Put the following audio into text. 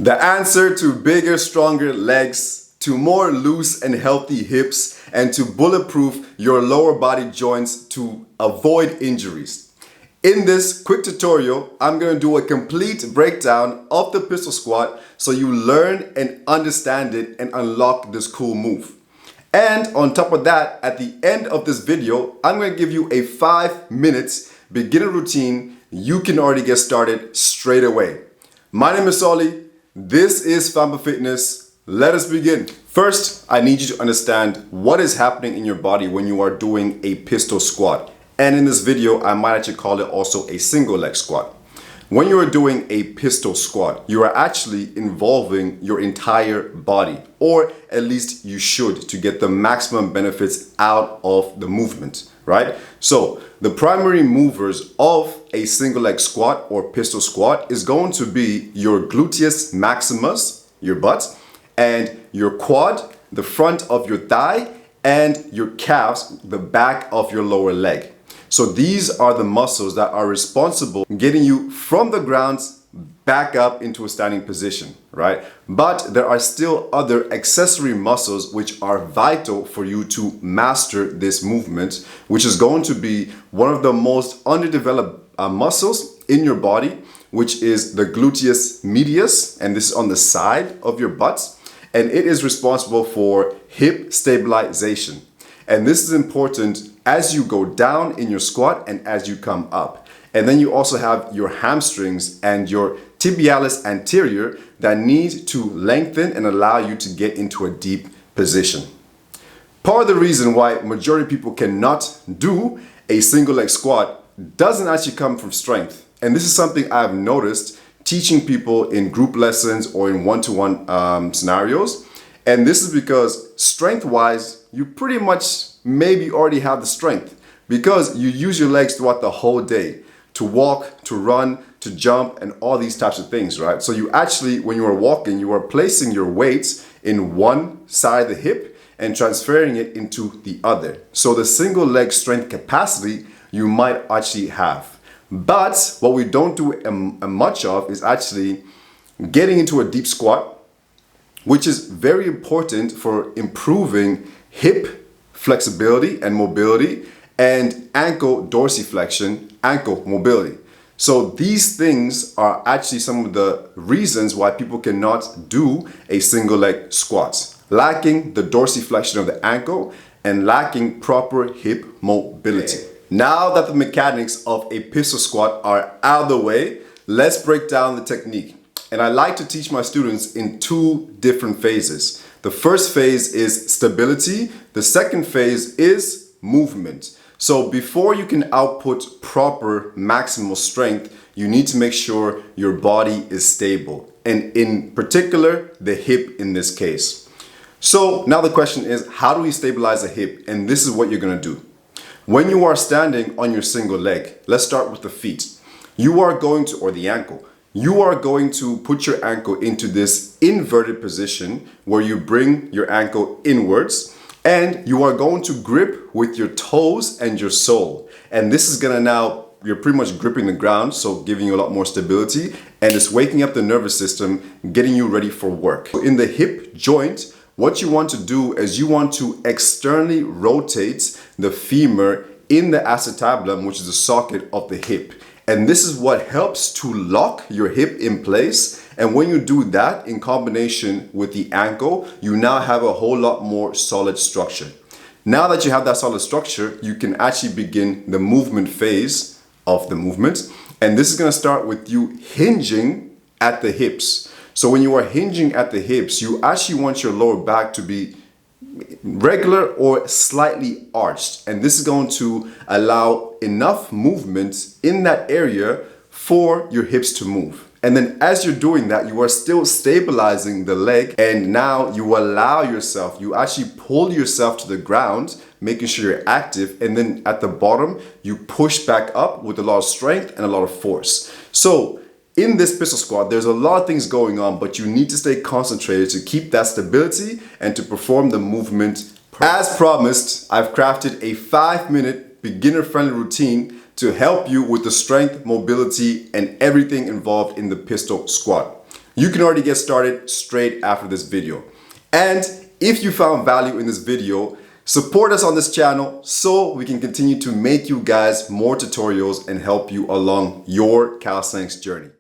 The answer to bigger, stronger legs, to more loose and healthy hips, and to bulletproof your lower body joints to avoid injuries. In this quick tutorial, I'm going to do a complete breakdown of the pistol squat so you learn and understand it and unlock this cool move. And on top of that, at the end of this video, I'm going to give you a 5 minutes beginner routine you can already get started straight away. My name is Solly. This is Famba Fitness. Let us begin. First, I need you to understand what is happening in your body when you are doing a pistol squat. And in this video, I might actually call it also a single leg squat. When you are doing a pistol squat, you are actually involving your entire body, or at least you should, to get the maximum benefits out of the movement, right? So the primary movers of a single leg squat or pistol squat is going to be your gluteus maximus, your butt, and your quad, the front of your thigh, and your calves, the back of your lower leg. So these are the muscles that are responsible for getting you from the ground back up into a standing position, right? But there are still other accessory muscles which are vital for you to master this movement, which is going to be one of the most underdeveloped muscles in your body, which is the gluteus medius, and this is on the side of your butt, and it is responsible for hip stabilization. And this is important as you go down in your squat and as you come up. And then you also have your hamstrings and your tibialis anterior that need to lengthen and allow you to get into a deep position. Part of the reason why majority of people cannot do a single leg squat doesn't actually come from strength. And this is something I've noticed teaching people in group lessons or in one-to-one scenarios. And this is because strength-wise, you pretty much maybe already have the strength because you use your legs throughout the whole day to walk, to run, to jump, and all these types of things, right? So you actually, when you are walking, you are placing your weights in one side of the hip and transferring it into the other. So the single leg strength capacity you might actually have. But what we don't do much of is actually getting into a deep squat, which is very important for improving hip flexibility and mobility and ankle dorsiflexion, ankle mobility. So these things are actually some of the reasons why people cannot do a single leg squat. Lacking the dorsiflexion of the ankle and lacking proper hip mobility. Now that the mechanics of a pistol squat are out of the way, let's break down the technique. And I like to teach my students in two different phases. The first phase is stability. The second phase is movement. So before you can output proper maximal strength, you need to make sure your body is stable. And in particular, the hip in this case. So now the question is, how do we stabilize the hip? And this is what you're gonna do. When you are standing on your single leg, let's start with the feet. You are going to, or the ankle, you are going to put your ankle into this inverted position where you bring your ankle inwards and you are going to grip with your toes and your sole. And this is gonna now, you're pretty much gripping the ground, so giving you a lot more stability and it's waking up the nervous system, getting you ready for work. In the hip joint, what you want to do is you want to externally rotate the femur in the acetabulum, which is the socket of the hip. And this is what helps to lock your hip in place. And when you do that in combination with the ankle, you now have a whole lot more solid structure. Now that you have that solid structure, you can actually begin the movement phase of the movement. And this is going to start with you hinging at the hips. So when you are hinging at the hips, you actually want your lower back to be regular or slightly arched, and this is going to allow enough movement in that area for your hips to move. And then as you're doing that, you are still stabilizing the leg, and now you allow yourself, you actually pull yourself to the ground, making sure you're active, and then at the bottom you push back up with a lot of strength and a lot of force. So in this pistol squat, there's a lot of things going on, but you need to stay concentrated to keep that stability and to perform the movement. As promised, I've crafted a 5-minute beginner-friendly routine to help you with the strength, mobility, and everything involved in the pistol squat. You can already get started straight after this video. And if you found value in this video, support us on this channel so we can continue to make you guys more tutorials and help you along your calisthenics journey.